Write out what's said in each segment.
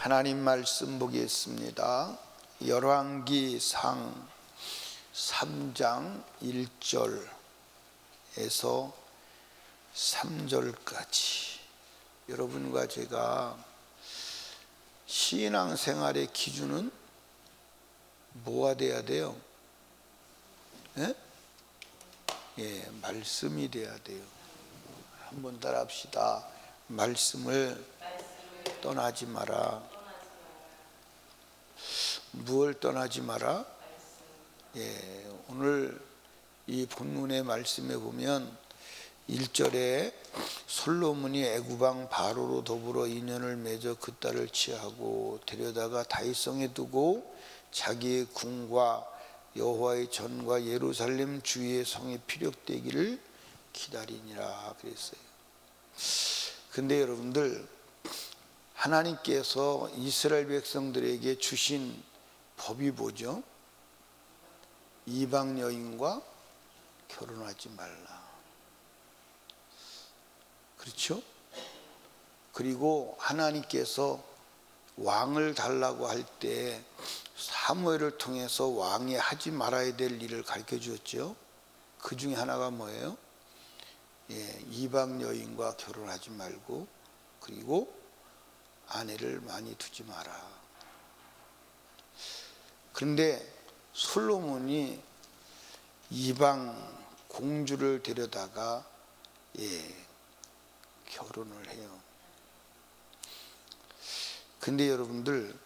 하나님 말씀 보겠습니다. 열왕기상 3장 1절에서 3절까지 여러분과 제가 신앙생활의 기준은 뭐가 돼야 돼요? 말씀이 돼야 돼요. 한번 따라합시다. 말씀을 떠나지 마라. 무엇을 떠나지 마라? 오늘 이 본문의 말씀에 보면 1절에 솔로몬이 애굽왕 바로로 더불어 인연을 맺어 그 딸을 취하고 데려다가 다윗성에 두고 자기의 궁과 여호와의 전과 예루살렘 주위의 성에 피력되기를 기다리니라 그랬어요. 근데 여러분들, 하나님께서 이스라엘 백성들에게 주신 법이 뭐죠? 이방 여인과 결혼하지 말라. 그렇죠? 그리고 하나님께서 왕을 달라고 할 때 사무엘을 통해서 왕이 하지 말아야 될 일을 가르쳐 주었죠. 그 중에 하나가 뭐예요? 이방 여인과 결혼하지 말고, 그리고 아내를 많이 두지 마라. 그런데 솔로몬이 이방 공주를 데려다가 결혼을 해요. 근데 여러분들,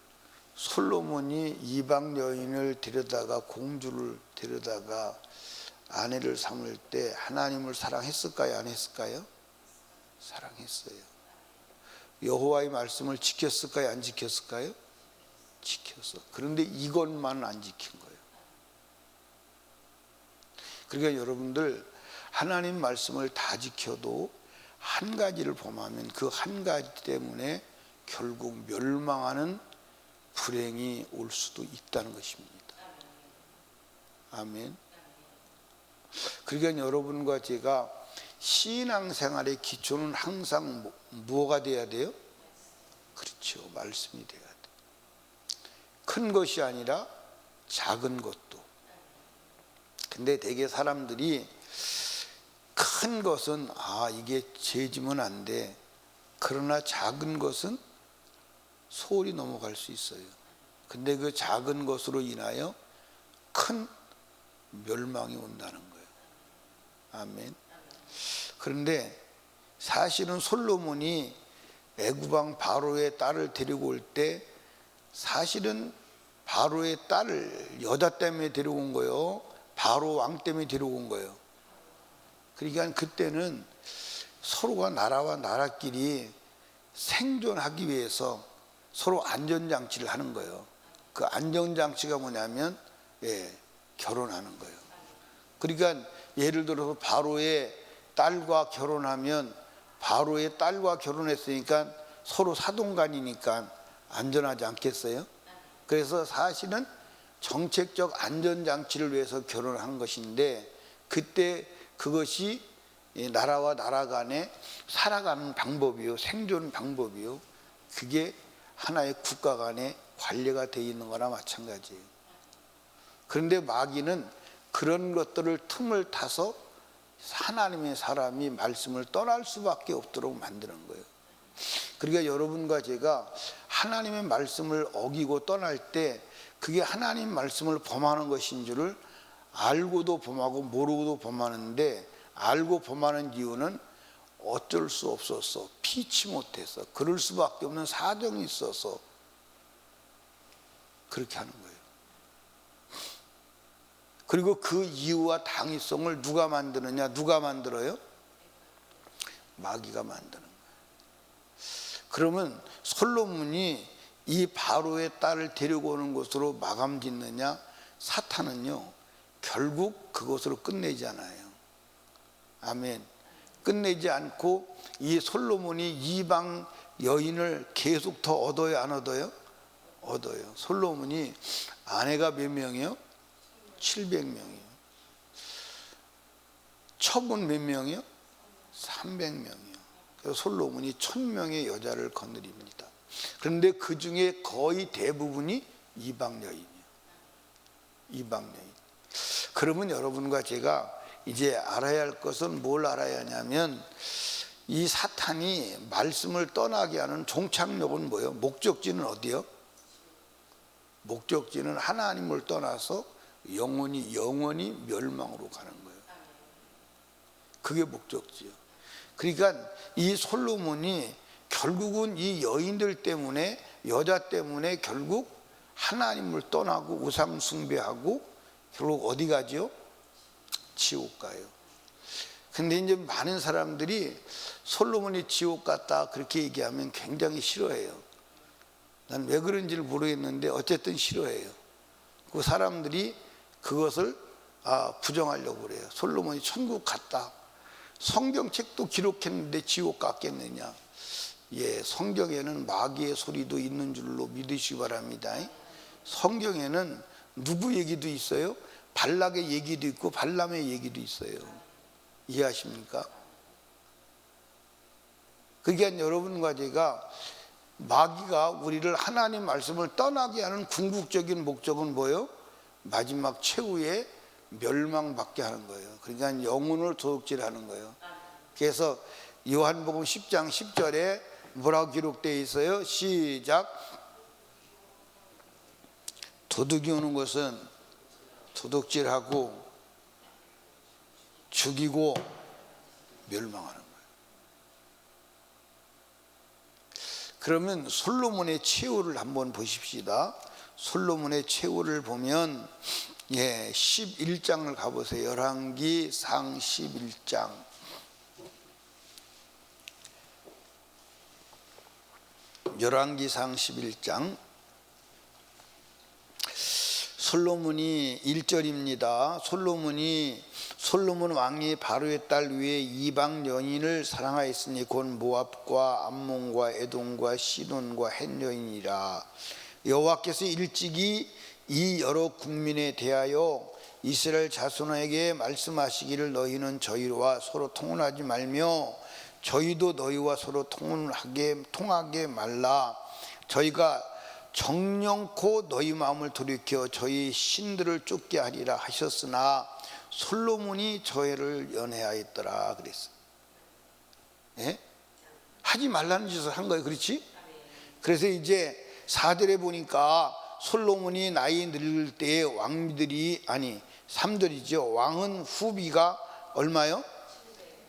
솔로몬이 이방 여인을 데려다가 공주를 데려다가 아내를 삼을 때 하나님을 사랑했을까요? 안 했을까요? 사랑했어요. 여호와의 말씀을 지켰을까요? 안 지켰을까요? 지켰어. 그런데 이것만 안 지킨 거예요. 그러니까 여러분들, 하나님 말씀을 다 지켜도 한 가지를 범하면 그 한 가지 때문에 결국 멸망하는 불행이 올 수도 있다는 것입니다. 아멘. 그러니까 여러분과 제가 신앙생활의 기초는 항상 뭐가 돼야 돼요? 그렇죠. 말씀이 돼야 돼요. 큰 것이 아니라 작은 것도. 근데 대개 사람들이 큰 것은 이게 죄지면 안 돼. 그러나 작은 것은 소홀히 넘어갈 수 있어요. 근데 그 작은 것으로 인하여 큰 멸망이 온다는 거예요. 아멘. 그런데 사실은 솔로몬이 애굽왕 바로의 딸을 데리고 올 때 사실은 바로의 딸을 여자 때문에 데리고 온 거예요. 바로 왕 때문에 데리고 온 거예요. 그러니까 그때는 서로가 나라와 나라끼리 생존하기 위해서 서로 안전장치를 하는 거예요. 그 안전장치가 뭐냐면 결혼하는 거예요. 그러니까 예를 들어서 바로의 딸과 결혼하면 바로의 딸과 결혼했으니까 서로 사돈간이니까 안전하지 않겠어요? 그래서 사실은 정책적 안전장치를 위해서 결혼한 것인데, 그때 그것이 나라와 나라 간에 살아가는 방법이요, 생존 방법이요, 그게 하나의 국가 간의 관례가 되어 있는 거나 마찬가지예요. 그런데 마귀는 그런 것들을 틈을 타서 하나님의 사람이 말씀을 떠날 수밖에 없도록 만드는 거예요. 그러니까 여러분과 제가 하나님의 말씀을 어기고 떠날 때 그게 하나님 말씀을 범하는 것인 줄을 알고도 범하고 모르고도 범하는데, 알고 범하는 이유는 어쩔 수 없어서, 피치 못해서, 그럴 수밖에 없는 사정이 있어서 그렇게 하는 거예요. 그리고 그 이유와 당위성을 누가 만드느냐? 누가 만들어요? 마귀가 만드는 거예요. 그러면 솔로몬이 이 바로의 딸을 데리고 오는 것으로 마감 짓느냐? 사탄은요, 결국 그것으로 끝내지 않아요. 아멘. 끝내지 않고 이 솔로몬이 이방 여인을 계속 더 얻어요, 안 얻어요? 얻어요. 솔로몬이 아내가 몇 명이요? 700명이요. 첩은 몇 명이요? 300명이요. 그래서 솔로몬이 1000명의 여자를 거느립니다. 그런데 그 중에 거의 대부분이 이방 여인이에요. 이방 여인. 그러면 여러분과 제가 이제 알아야 할 것은 뭘 알아야 하냐면, 이 사탄이 말씀을 떠나게 하는 종착역은 뭐예요? 목적지는 어디요? 목적지는 하나님을 떠나서 영원히 멸망으로 가는 거예요. 그게 목적지요. 그러니까 이 솔로몬이 결국은 이 여인들 때문에, 여자 때문에 결국 하나님을 떠나고 우상 숭배하고 결국 어디 가죠? 지옥 가요. 근데 이제 많은 사람들이 솔로몬이 지옥 갔다 그렇게 얘기하면 굉장히 싫어해요. 난 왜 그런지를 모르겠는데 어쨌든 싫어해요. 그 사람들이 그것을 부정하려고 그래요. 솔로몬이 천국 갔다. 성경책도 기록했는데 지옥 갔겠느냐. 예, 성경에는 마귀의 소리도 있는 줄로 믿으시기 바랍니다. 성경에는 누구 얘기도 있어요? 발락의 얘기도 있고 발람의 얘기도 있어요. 이해하십니까? 그러니까 여러분과 제가, 마귀가 우리를 하나님 말씀을 떠나게 하는 궁극적인 목적은 뭐예요? 마지막 최후의 멸망받게 하는 거예요. 그러니까 영혼을 도둑질하는 거예요. 그래서 요한복음 10장 10절에 뭐라고 기록되어 있어요? 시작. 도둑이 오는 것은 도둑질하고 죽이고 멸망하는 거예요. 그러면 솔로몬의 최후를 한번 보십시다. 솔로몬의 최후를 보면 11장을 가보세요. 열왕기상 11장. 열왕기상 11장. 솔로몬이 1절입니다. 솔로몬 왕이 바로의 딸 위에 이방 여인을 사랑하였으니 곧 모압과 암몬과 에돔과 시돈과 헷 여인이라. 여호와께서 일찍이 이 여러 국민에 대하여 이스라엘 자손에게 말씀하시기를 너희는 저희와 서로 통혼하지 말며 저희도 너희와 서로 통하게 말라. 저희가 정령코 너희 마음을 돌이켜 저희 신들을 쫓게 하리라 하셨으나 솔로몬이 저희를 연애하였더라 그랬어. 예? 하지 말라는 짓을 한 거예요. 그렇지? 그래서 이제 4절에 보니까 솔로몬이 나이 늙을 때에 왕들이, 아니 3절이죠. 왕은 후비가 얼마요?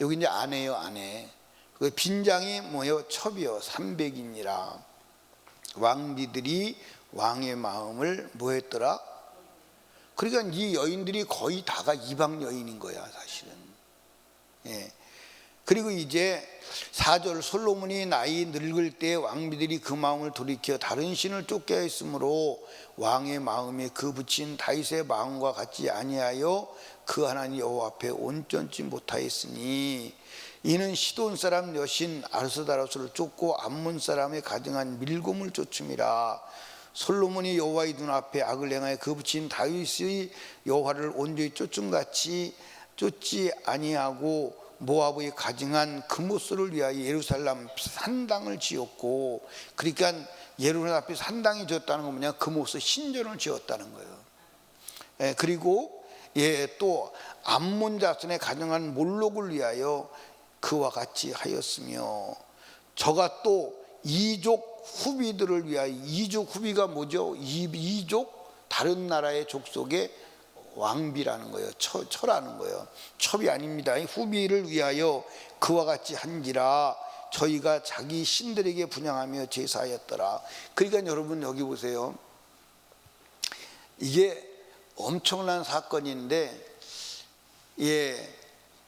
여기 이제 아내요, 아내. 그 빈장이 뭐요? 첩이요, 300이니라. 왕비들이 왕의 마음을 뭐 했더라? 그러니까 이 여인들이 거의 다가 이방 여인인 거야, 사실은. 예. 그리고 이제 4절, 솔로몬이 나이 늙을 때 왕비들이 그 마음을 돌이켜 다른 신을 쫓게 했으므로 왕의 마음에 그 붙인 다윗의 마음과 같지 아니하여 그 하나님 여호와 앞에 온전치 못하였으니 이는 시돈 사람 여신 아르스다로스를 쫓고 암몬 사람의 가증한 밀곰을 쫓음이라. 솔로몬이 여호와의 눈앞에 악을 행하여 그 붙인 다윗의 여호와를 온전히 쫓음같이 쫓지 아니하고 모압의 가증한 금오스를 위하여 예루살렘 산당을 지었고, 그러니까 예루살렘 앞에 산당이 지었다는 건 뭐냐? 금오스 신전을 지었다는 거예요. 그리고 또 암몬 자손의 가증한 몰록을 위하여 그와 같이 하였으며, 저가 또 이족 후비들을 위하여, 이족 후비가 뭐죠? 이족 다른 나라의 족속의 왕비라는 거예요. 처라는 거예요. 첩이 아닙니다. 후비를 위하여 그와 같이 한지라. 저희가 자기 신들에게 분향하며 제사하였더라. 그러니까 여러분 여기 보세요. 이게 엄청난 사건인데,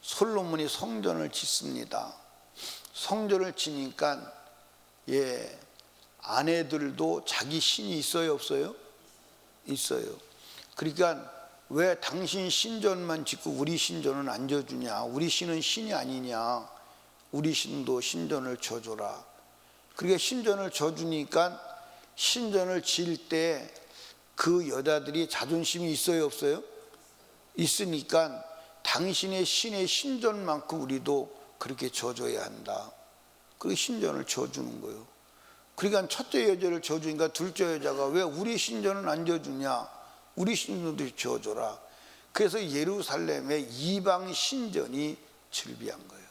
솔로몬이 성전을 짓습니다. 성전을 지니까 아내들도 자기 신이 있어요, 없어요? 있어요. 그러니까 왜 당신 신전만 짓고 우리 신전은 안 져주냐? 우리 신은 신이 아니냐? 우리 신도 신전을 져줘라. 그러니까 신전을 져주니까 신전을 지을 때 그 여자들이 자존심이 있어요, 없어요? 있으니까 당신의 신의 신전만큼 우리도 그렇게 져줘야 한다. 그 신전을 져주는 거예요. 그러니까 첫째 여자를 지어주니까 둘째 여자가 왜 우리 신전은 안 지어주냐, 우리 신전도 지어줘라. 그래서 예루살렘의 이방 신전이 즐비한 거예요.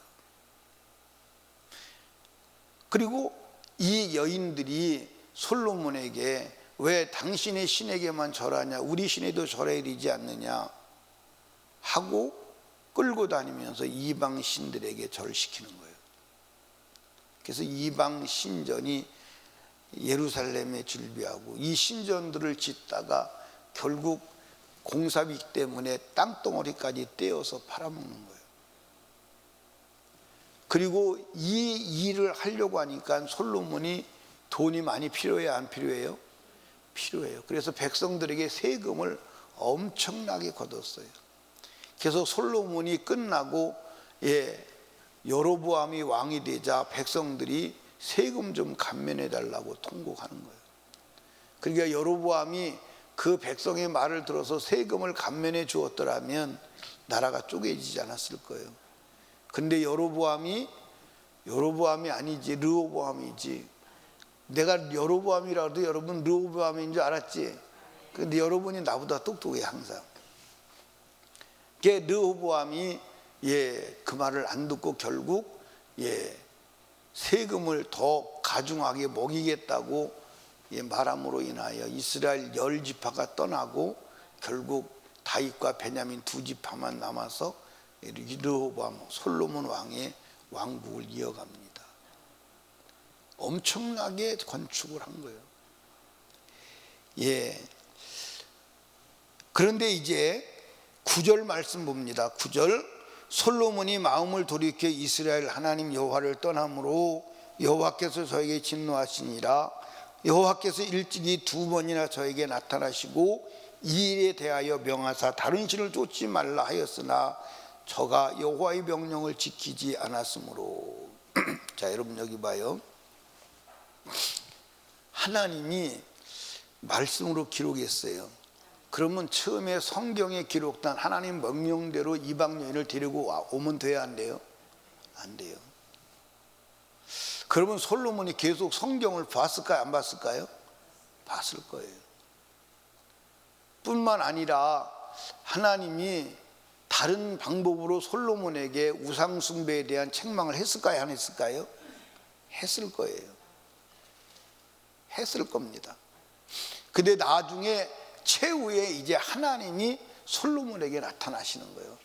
그리고 이 여인들이 솔로몬에게 왜 당신의 신에게만 절하냐, 우리 신에도 절해야 되지 않느냐 하고 끌고 다니면서 이방 신들에게 절시키는 거예요. 그래서 이방 신전이 예루살렘에 즐비하고, 이 신전들을 짓다가 결국 공사비 때문에 땅덩어리까지 떼어서 팔아먹는 거예요. 그리고 이 일을 하려고 하니까 솔로몬이 돈이 많이 필요해요, 안 필요해요? 필요해요. 그래서 백성들에게 세금을 엄청나게 걷었어요. 그래서 솔로몬이 끝나고 여로보암이 왕이 되자 백성들이 세금 좀 감면해 달라고 통곡하는 거예요. 그러니까 여로보암이 그 백성의 말을 들어서 세금을 감면해 주었더라면 나라가 쪼개지지 않았을 거예요. 근데 여로보암이 아니지, 르호보암이지. 내가 여로보암이라고 해도 여러분 르호보암인 줄 알았지? 근데 여러분이 나보다 똑똑해 항상. 르호보암이 그 말을 안 듣고 결국 세금을 더 가중하게 먹이겠다고 말함으로 인하여 이스라엘 10지파가 떠나고 결국 다윗과 베냐민 2지파만 남아서 르호보암 솔로몬 왕의 왕국을 이어갑니다. 엄청나게 건축을 한 거예요. 그런데 이제 9절 말씀 봅니다. 9절, 솔로몬이 마음을 돌이켜 이스라엘 하나님 여호와를 떠남으로 여호와께서 저에게 진노하시니라. 여호와께서 일찍이 2번이나 저에게 나타나시고 이 일에 대하여 명하사 다른 신을 쫓지 말라 하였으나 저가 여호와의 명령을 지키지 않았으므로. 자, 여러분 여기 봐요. 하나님이 말씀으로 기록했어요. 그러면 처음에 성경에 기록된 하나님 명령대로 이방 여인을 데리고 오면 돼야 안 돼요? 안 돼요. 그러면 솔로몬이 계속 성경을 봤을까요, 안 봤을까요? 봤을 거예요. 뿐만 아니라 하나님이 다른 방법으로 솔로몬에게 우상 숭배에 대한 책망을 했을까요, 안 했을까요? 했을 거예요. 했을 겁니다. 근데 나중에 최후에 이제 하나님이 솔로몬에게 나타나시는 거예요.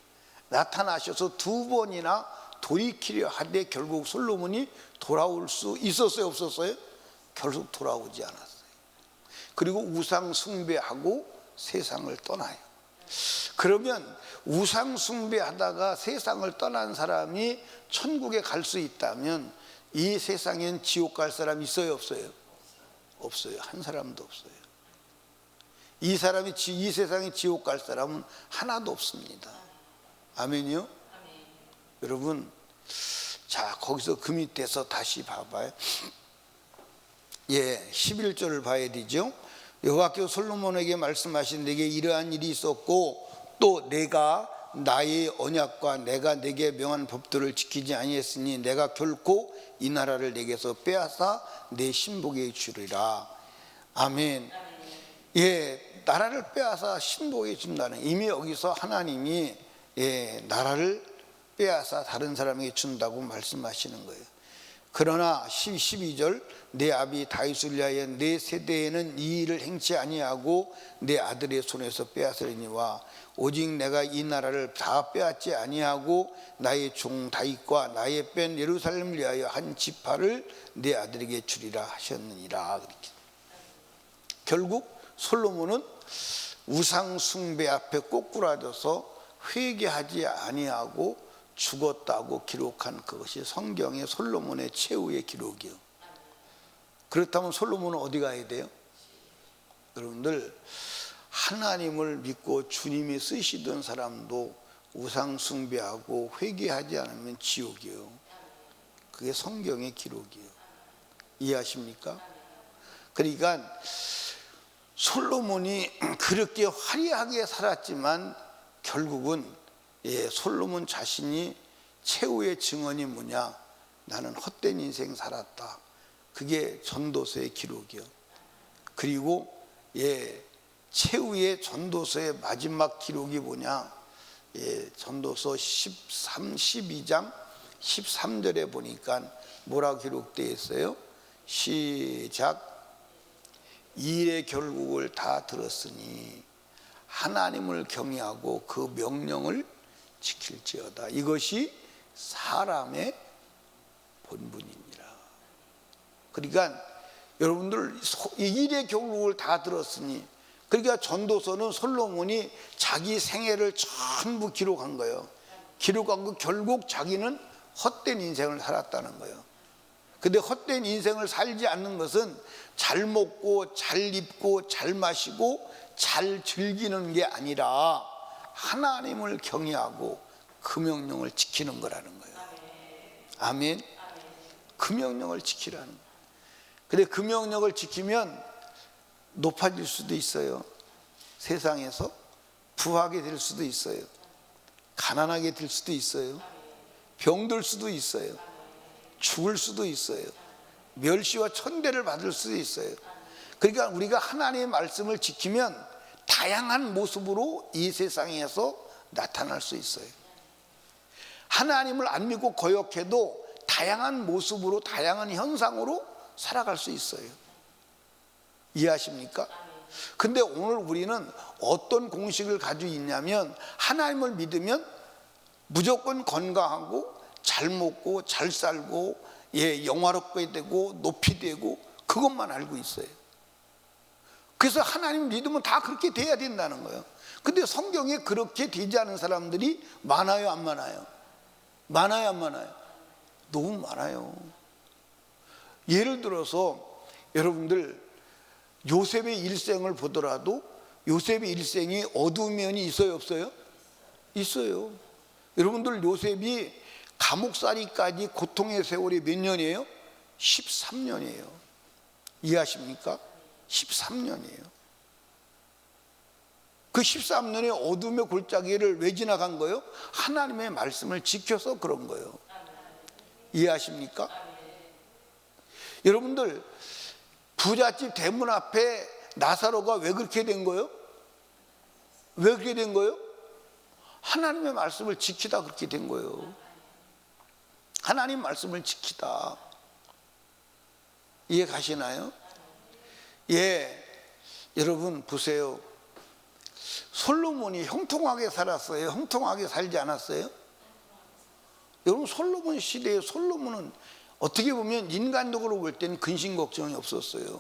나타나셔서 2번이나 돌이키려 하되 결국 솔로몬이 돌아올 수 있었어요, 없었어요? 결국 돌아오지 않았어요. 그리고 우상 숭배하고 세상을 떠나요. 그러면 우상 숭배하다가 세상을 떠난 사람이 천국에 갈 수 있다면 이 세상엔 지옥 갈 사람 있어요, 없어요? 없어요. 한 사람도 없어요. 이 세상에 지옥 갈 사람은 하나도 없습니다. 아멘이요? 아멘. 여러분, 자, 거기서 그 밑에서 다시 봐봐요. 11절을 봐야 되죠. 여호와께서 솔로몬에게 말씀하신 내게 이러한 일이 있었고 또 내가 나의 언약과 내가 내게 명한 법들을 지키지 아니했으니 내가 결코 이 나라를 내게서 빼앗아 내 신복에게 주리라. 아멘. 나라를 빼앗아 신복에게 준다는, 이미 여기서 하나님이 나라를 빼앗아 다른 사람에게 준다고 말씀하시는 거예요. 그러나 12절, 내 아비 다윗을 위하여 내 세대에는 이 일을 행치 아니하고 내 아들의 손에서 빼앗으리니와 오직 내가 이 나라를 다 빼앗지 아니하고 나의 종 다윗과 나의 뺀 예루살렘을 위하여 한 지파를 내 아들에게 주리라 하셨느니라. 그렇게. 결국 솔로몬은 우상 숭배 앞에 꼬꾸라져서 회개하지 아니하고 죽었다고 기록한 그것이 성경의 솔로몬의 최후의 기록이요. 그렇다면 솔로몬은 어디 가야 돼요? 여러분들, 하나님을 믿고 주님이 쓰시던 사람도 우상 숭배하고 회개하지 않으면 지옥이에요. 그게 성경의 기록이에요. 이해하십니까? 그러니까 솔로몬이 그렇게 화려하게 살았지만 결국은 솔로몬 자신이 최후의 증언이 뭐냐? 나는 헛된 인생 살았다. 그게 전도서의 기록이요. 그리고 최후의 전도서의 마지막 기록이 뭐냐? 전도서 12장 13절에 보니까 뭐라고 기록되어 있어요? 시작. 일의 결국을 다 들었으니 하나님을 경외하고 그 명령을 지킬지어다. 이것이 사람의 본분이니라. 그러니까 여러분들 일의 결국을 다 들었으니, 그러니까 전도서는 솔로몬이 자기 생애를 전부 기록한 거예요. 기록한 거 결국 자기는 헛된 인생을 살았다는 거예요. 근데 헛된 인생을 살지 않는 것은 잘 먹고 잘 입고 잘 마시고 잘 즐기는 게 아니라 하나님을 경외하고 그 명령을 지키는 거라는 거예요. 아멘. 그 명령을 지키라는 거예요. 근데 그 명령을 지키면 높아질 수도 있어요. 세상에서 부하게 될 수도 있어요. 가난하게 될 수도 있어요. 병들 수도 있어요. 죽을 수도 있어요. 멸시와 천대를 받을 수도 있어요. 그러니까 우리가 하나님의 말씀을 지키면 다양한 모습으로 이 세상에서 나타날 수 있어요. 하나님을 안 믿고 거역해도 다양한 모습으로, 다양한 현상으로 살아갈 수 있어요. 이해하십니까? 근데 오늘 우리는 어떤 공식을 가지고 있냐면, 하나님을 믿으면 무조건 건강하고 잘 먹고 잘 살고 영화롭게 되고 높이 되고 그것만 알고 있어요. 그래서 하나님을 믿으면 다 그렇게 돼야 된다는 거예요. 근데 성경에 그렇게 되지 않은 사람들이 많아요, 안 많아요? 많아요, 안 많아요? 너무 많아요. 예를 들어서 여러분들 요셉의 일생을 보더라도 요셉의 일생이 어두운 면이 있어요, 없어요? 있어요. 여러분들 요셉이 감옥살이까지 고통의 세월이 몇 년이에요? 13년이에요. 이해하십니까? 13년이에요. 그 13년의 어둠의 골짜기를 왜 지나간 거예요? 하나님의 말씀을 지켜서 그런 거예요. 이해하십니까? 여러분들 부잣집 대문 앞에 나사로가 왜 그렇게 된 거예요? 왜 그렇게 된 거예요? 하나님의 말씀을 지키다 그렇게 된 거예요. 하나님 말씀을 지키다. 이해 가시나요? 여러분 보세요. 솔로몬이 형통하게 살았어요? 형통하게 살지 않았어요? 여러분 솔로몬 시대에 솔로몬은 어떻게 보면 인간적으로 볼 때는 근심 걱정이 없었어요.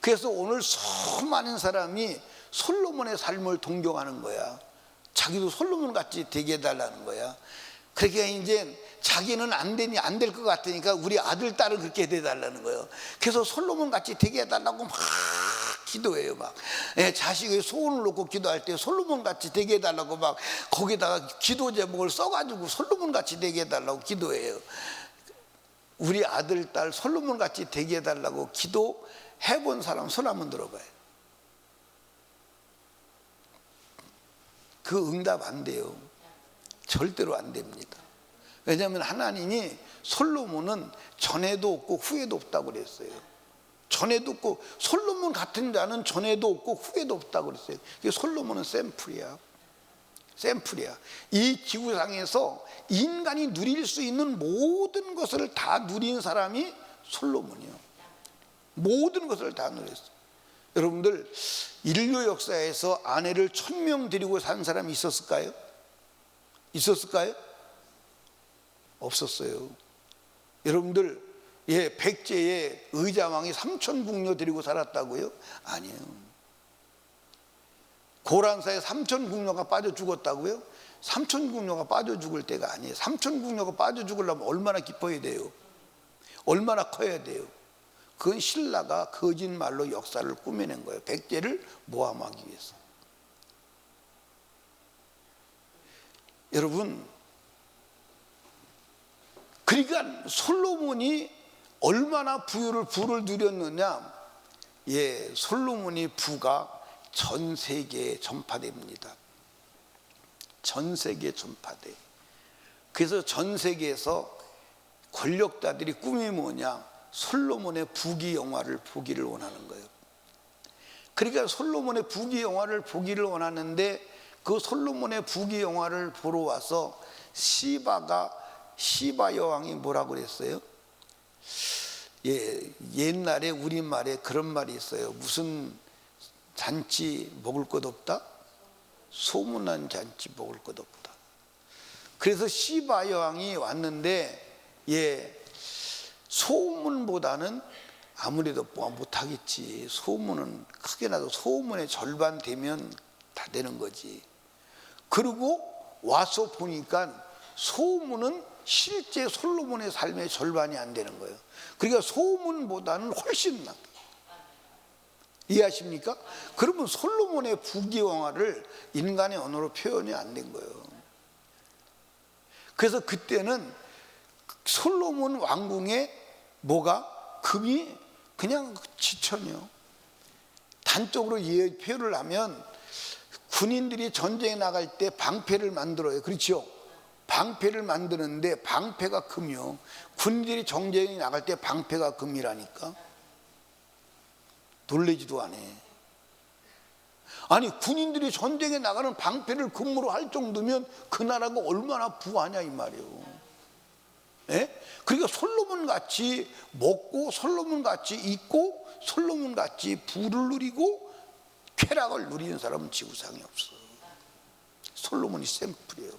그래서 오늘 수많은 사람이 솔로몬의 삶을 동경하는 거야. 자기도 솔로몬 같이 되게 해달라는 거야. 그러니까 이제 자기는 안 되니 안 될 것 같으니까 우리 아들 딸을 그렇게 해달라는 거예요. 그래서 솔로몬 같이 되게 해달라고 막 기도해요. 막 자식의 소원을 놓고 기도할 때 솔로몬 같이 되게 해달라고 막 거기다가 기도 제목을 써가지고 솔로몬 같이 되게 해달라고 기도해요. 우리 아들 딸 솔로몬 같이 되게 해달라고 기도해본 사람 손 한번 들어봐요. 그 응답 안 돼요. 절대로 안 됩니다. 왜냐하면 하나님이 솔로몬은 전에도 없고 후에도 없다고 그랬어요. 전에도 없고, 솔로몬 같은 자는 전에도 없고 후에도 없다고 그랬어요. 솔로몬은 샘플이야. 샘플이야. 이 지구상에서 인간이 누릴 수 있는 모든 것을 다 누린 사람이 솔로몬이요. 모든 것을 다 누렸어요. 여러분들 인류 역사에서 아내를 1000명 데리고 산 사람이 있었을까요? 있었을까요? 없었어요. 여러분들 백제의 의자왕이 3000궁녀 데리고 살았다고요? 아니에요. 고란사에 3000궁녀가 빠져 죽었다고요? 3000궁녀가 빠져 죽을 때가 아니에요. 3000궁녀가 빠져 죽으려면 얼마나 깊어야 돼요? 얼마나 커야 돼요? 그건 신라가 거짓말로 역사를 꾸며낸 거예요. 백제를 모함하기 위해서. 여러분, 그러니까 솔로몬이 얼마나 부를 누렸느냐? 솔로몬이 부가 전 세계에 전파됩니다. 전 세계에 전파돼. 그래서 전 세계에서 권력자들이 꿈이 뭐냐? 솔로몬의 부귀영화를 보기를 원하는 거예요. 그러니까 솔로몬의 부귀영화를 보기를 원하는데, 그 솔로몬의 부귀영화를 보러 와서 시바 여왕이 뭐라고 그랬어요? 옛날에 우리말에 그런 말이 있어요. 무슨 잔치 먹을 것 없다? 소문난 잔치 먹을 것 없다. 그래서 시바 여왕이 왔는데, 소문보다는 아무래도 못하겠지. 소문은 크게 나도 소문의 절반 되면 다 되는 거지. 그리고 와서 보니까 소문은 실제 솔로몬의 삶의 절반이 안 되는 거예요. 그러니까 소문보다는 훨씬 나. 이해하십니까? 그러면 솔로몬의 부귀영화를 인간의 언어로 표현이 안 된 거예요. 그래서 그때는 솔로몬 왕궁에 뭐가? 금이 그냥 지천이요. 단적으로 표현을 하면 군인들이 전쟁에 나갈 때 방패를 만들어요. 그렇죠? 방패를 만드는데 방패가 금이요. 군인들이 전쟁에 나갈 때 방패가 금이라니까. 놀라지도 않아. 아니, 군인들이 전쟁에 나가는 방패를 금으로 할 정도면 그 나라가 얼마나 부하냐 이 말이에요. 그러니까 솔로몬 같이 먹고, 솔로몬 같이 입고, 솔로몬 같이 부를 누리고 쾌락을 누리는 사람은 지구상에 없어. 솔로몬이 샘플이에요.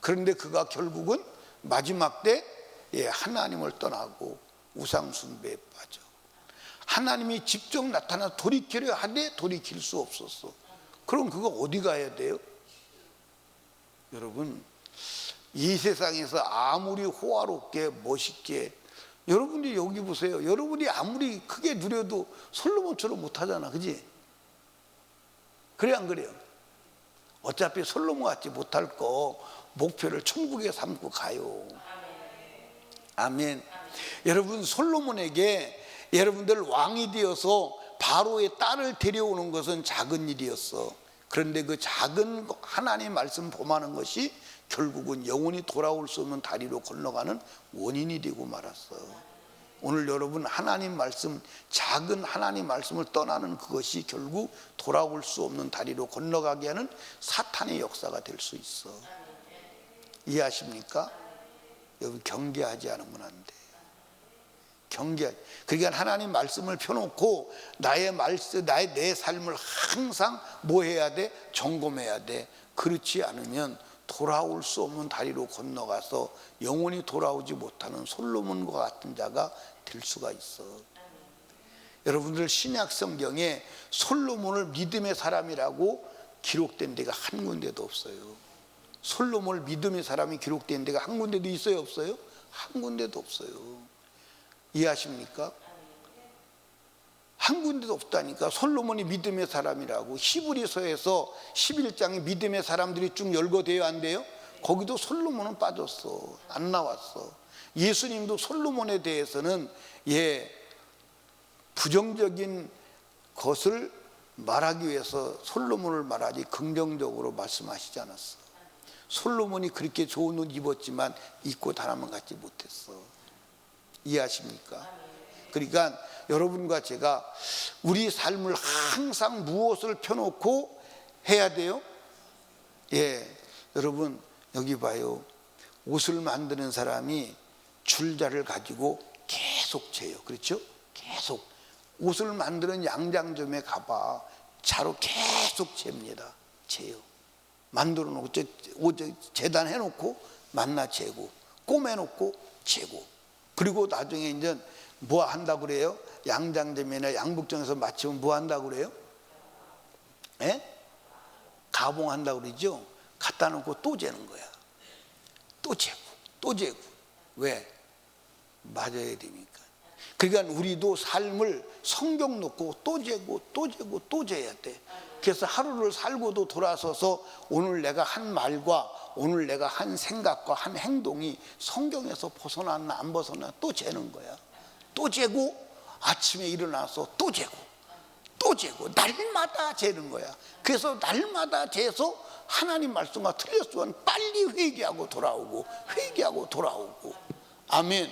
그런데 그가 결국은 마지막 때 하나님을 떠나고 우상 숭배에 빠져. 하나님이 직접 나타나 돌이키려 하되 돌이킬 수 없었어. 그럼 그거 어디 가야 돼요? 여러분, 이 세상에서 아무리 호화롭게 멋있게, 여러분이 여기 보세요. 여러분이 아무리 크게 누려도 솔로몬처럼 못하잖아. 그지? 그래 안 그래요? 어차피 솔로몬 같지 못할 거 목표를 천국에 삼고 가요. 아멘. 여러분, 솔로몬에게 여러분들 왕이 되어서 바로의 딸을 데려오는 것은 작은 일이었어. 그런데 그 작은 하나님의 말씀 범하는 것이 결국은 영원히 돌아올 수 없는 다리로 건너가는 원인이 되고 말았어. 오늘 여러분, 하나님 말씀, 작은 하나님 말씀을 떠나는 그것이 결국 돌아올 수 없는 다리로 건너가게 하는 사탄의 역사가 될 수 있어. 이해하십니까? 여러분, 경계하지 않으면 안 돼. 그러니까 하나님 말씀을 펴놓고 내 삶을 항상 뭐 해야 돼? 점검해야 돼. 그렇지 않으면 돌아올 수 없는 다리로 건너가서 영원히 돌아오지 못하는 솔로몬과 같은 자가 될 수가 있어. 여러분들, 신약 성경에 솔로몬을 믿음의 사람이라고 기록된 데가 한 군데도 없어요. 솔로몬을 믿음의 사람이 기록된 데가 한 군데도 있어요, 없어요? 한 군데도 없어요. 이해하십니까? 한 군데도 없다니까. 솔로몬이 믿음의 사람이라고. 히브리서에서 11장에 믿음의 사람들이 쭉 열거돼요, 안 돼요? 거기도 솔로몬은 빠졌어. 안 나왔어. 예수님도 솔로몬에 대해서는 부정적인 것을 말하기 위해서 솔로몬을 말하지 긍정적으로 말씀하시지 않았어. 솔로몬이 그렇게 좋은 옷 입었지만 입고 다람은 갖지 못했어. 이해하십니까? 그러니까 여러분과 제가 우리 삶을 항상 무엇을 펴놓고 해야 돼요? 여러분, 여기 봐요. 옷을 만드는 사람이 줄자를 가지고 계속 재요. 그렇죠? 계속. 옷을 만드는 양장점에 가봐. 자로 계속 잽니다. 재요. 만들어 놓고, 재단 해놓고 만나 재고, 꼬매놓고 재고. 그리고 나중에 이제 뭐 한다고 그래요? 양장점이나 양복점에서 마치면 뭐 한다고 그래요? 가봉한다고 그러죠? 갖다 놓고 또 재는 거야. 또 재고, 또 재고. 왜? 맞아야 되니까. 그러니까 우리도 삶을 성경 놓고 또 재고, 또 재고, 또 재야 돼. 그래서 하루를 살고도 돌아서서 오늘 내가 한 말과 오늘 내가 한 생각과 한 행동이 성경에서 벗어났나 안 벗어났나 또 재는 거야. 또 재고, 아침에 일어나서 또 재고, 또 재고, 날마다 재는 거야. 그래서 날마다 재서 하나님 말씀과 틀렸으면 빨리 회개하고 돌아오고, 회개하고 돌아오고. 아멘.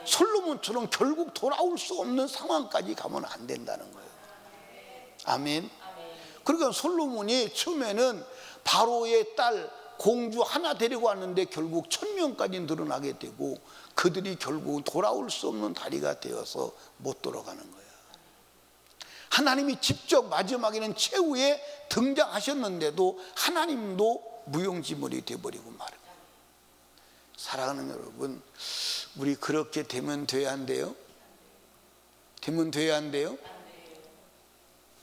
솔로몬처럼 결국 돌아올 수 없는 상황까지 가면 안 된다는 거예요. 아멘. 그러니까 솔로몬이 처음에는 바로의 딸 공주 하나 데리고 왔는데 결국 1000명까지 늘어나게 되고 그들이 결국 돌아올 수 없는 다리가 되어서 못 돌아가는 거예요. 하나님이 직접 마지막에는 최후에 등장하셨는데도 하나님도 무용지물이 되어버리고 말이에요. 사랑하는 여러분, 우리 그렇게 되면 돼야 한대요? 되면 돼야 한대요?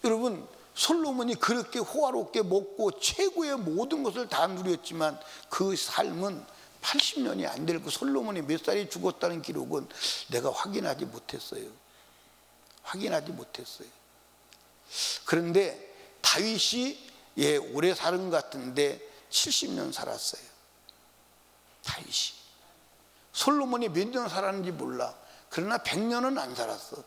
여러분, 솔로몬이 그렇게 호화롭게 먹고 최고의 모든 것을 다 누렸지만 그 삶은 80년이 안 되고 솔로몬이 몇 살에 죽었다는 기록은 내가 확인하지 못했어요. 그런데 다윗이 오래 사는 것 같은데 70년 살았어요. 다윗이. 솔로몬이 몇 년 살았는지 몰라. 그러나 100년은 안 살았어.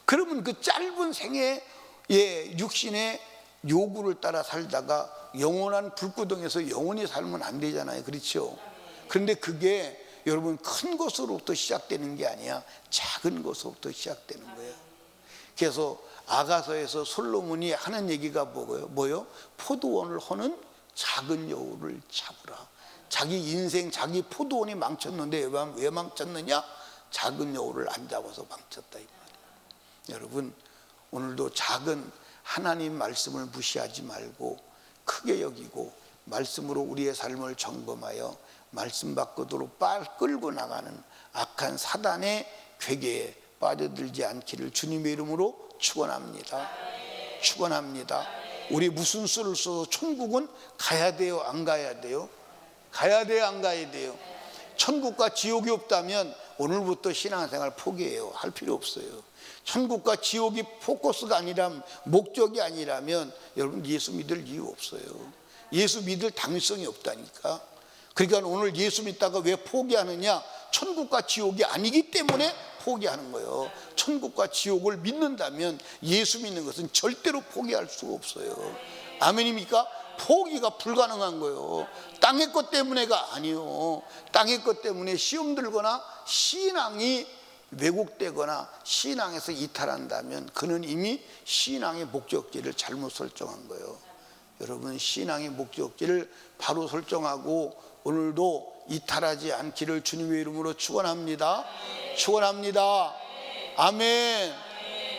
그러면 그 짧은 생에 육신의 요구를 따라 살다가 영원한 불구덩에서 영원히 살면 안 되잖아요. 그렇죠? 그런데 그게 여러분 큰 것으로부터 시작되는 게 아니야. 작은 것으로부터 시작되는 거예요. 그래서 아가서에서 솔로몬이 하는 얘기가 뭐요? 포도원을 허는 작은 여우를 잡으라. 자기 인생, 자기 포도원이 망쳤는데 왜 망쳤느냐? 작은 여우를 안 잡아서 망쳤다 이 말이에요. 여러분, 오늘도 작은 하나님 말씀을 무시하지 말고 크게 여기고 말씀으로 우리의 삶을 점검하여 말씀 밖으로 끌고 나가는 악한 사단의 괴계에 빠져들지 않기를 주님의 이름으로 축원합니다. 우리 무슨 수를 써도 천국은 가야 돼요, 안 가야 돼요? 가야 돼요, 안 가야 돼요? 천국과 지옥이 없다면 오늘부터 신앙생활 포기해요. 할 필요 없어요. 천국과 지옥이 포커스가 아니라면, 목적이 아니라면 여러분 예수 믿을 이유 없어요. 예수 믿을 당위성이 없다니까. 그러니까 오늘 예수 믿다가 왜 포기하느냐? 천국과 지옥이 아니기 때문에 포기하는 거예요. 천국과 지옥을 믿는다면 예수 믿는 것은 절대로 포기할 수가 없어요. 아멘입니까? 포기가 불가능한 거예요. 땅의 것 때문에가 아니요. 땅의 것 때문에 시험 들거나 신앙이 왜곡되거나 신앙에서 이탈한다면 그는 이미 신앙의 목적지를 잘못 설정한 거예요. 여러분, 신앙의 목적지를 바로 설정하고 오늘도 이탈하지 않기를 주님의 이름으로 축원합니다. 아멘.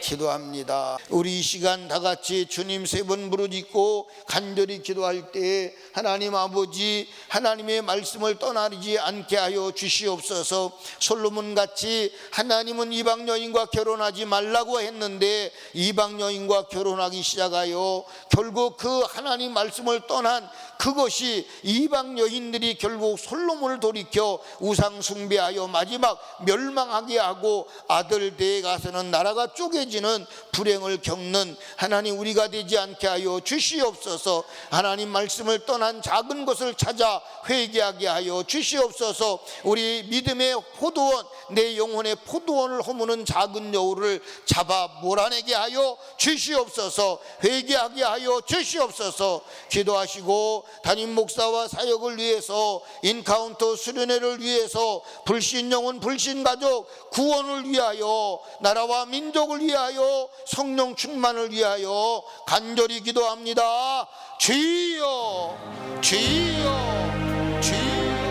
기도합니다. 우리 이 시간 다 같이 주님 3번 부르짖고 간절히 기도할 때 하나님 아버지, 하나님의 말씀을 떠나지 않게 하여 주시옵소서. 솔로몬같이 하나님은 이방 여인과 결혼하지 말라고 했는데 이방 여인과 결혼하기 시작하여 결국 그 하나님 말씀을 떠난 그것이 이방 여인들이 결국 솔로몬을 돌이켜 우상 숭배하여 마지막 멸망하게 하고 아들 대에 가서는 나라가 쪼개지는 불행을 겪는 하나님 우리가 되지 않게 하여 주시옵소서. 하나님 말씀을 떠난 작은 것을 찾아 회개하게 하여 주시옵소서. 우리 믿음의 포도원, 내 영혼의 포도원을 허무는 작은 여우를 잡아 몰아내게 하여 주시옵소서. 회개하게 하여 주시옵소서. 기도하시고 담임 목사와 사역을 위해서, 인카운터 수련회를 위해서, 불신영혼 불신가족 구원을 위하여, 나라와 민족을 위하여, 성령 충만을 위하여 간절히 기도합니다. 주여, 주여, 주여.